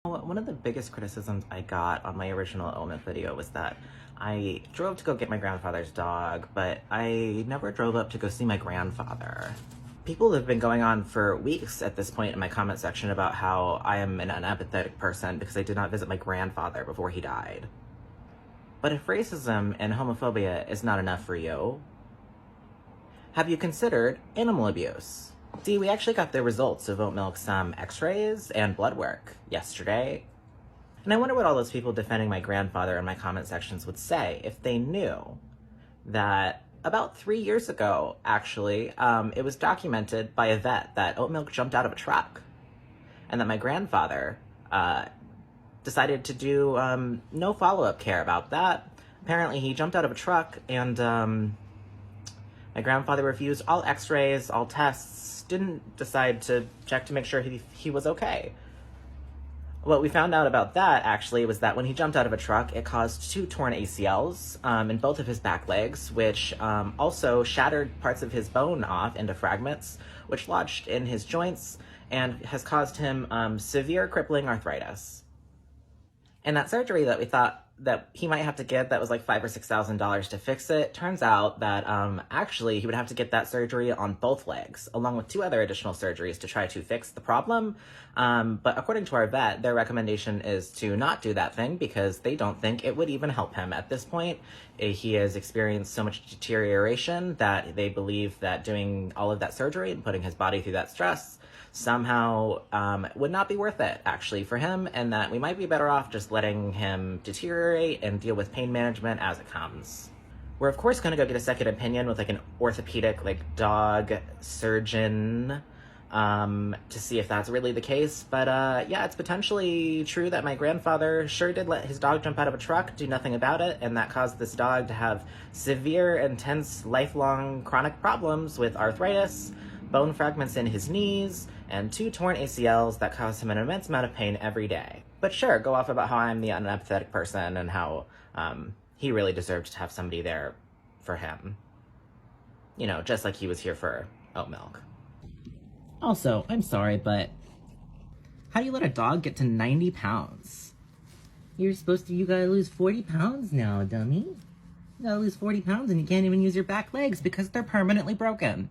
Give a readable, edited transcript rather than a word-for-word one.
One of the biggest criticisms I got on my original oat milk video was that I drove to go get my grandfather's dog, but I never drove up to go see my grandfather. People have been going on for weeks at this point in my comment section about how I am an unempathetic person because I did not visit my grandfather before he died. But if racism and homophobia is not enough for you, have you considered animal abuse? See, we actually got the results of oat milk's x-rays and blood work yesterday. And I wonder what all those people defending my grandfather in my comment sections would say if they knew that about 3 years ago, actually, it was documented by a vet that oat milk jumped out of a truck. And that my grandfather decided to do no follow-up care about that. Apparently he jumped out of a truck and my grandfather refused all x-rays, all tests, didn't decide to check to make sure he was okay. What we found out about that, actually, was that when he jumped out of a truck, it caused 2 torn ACLs in both of his back legs, which also shattered parts of his bone off into fragments, which lodged in his joints and has caused him severe crippling arthritis. And that surgery that we thought that he might have to get that was like $5,000 or $6,000 to fix it, turns out that actually he would have to get that surgery on both legs, along with 2 other additional surgeries to try to fix the problem. But according to our vet, their recommendation is to not do that thing because they don't think it would even help him at this point. He has experienced so much deterioration that they believe that doing all of that surgery and putting his body through that stress somehow would not be worth it, actually, for him, and that we might be better off just letting him deteriorate and deal with pain management as it comes. We're, of course, going to go get a second opinion with, like, an orthopedic, like, dog surgeon to see if that's really the case, but, yeah, it's potentially true that my grandfather sure did let his dog jump out of a truck, do nothing about it, and that caused this dog to have severe, intense, lifelong chronic problems with arthritis, bone fragments in his knees, and 2 torn ACLs that cause him an immense amount of pain every day. But sure, go off about how I'm the unempathetic person and how he really deserved to have somebody there for him. You know, just like he was here for oat milk. Also, I'm sorry, but how do you let a dog get to 90 pounds? You gotta lose 40 pounds now, dummy. You gotta lose 40 pounds and you can't even use your back legs because they're permanently broken.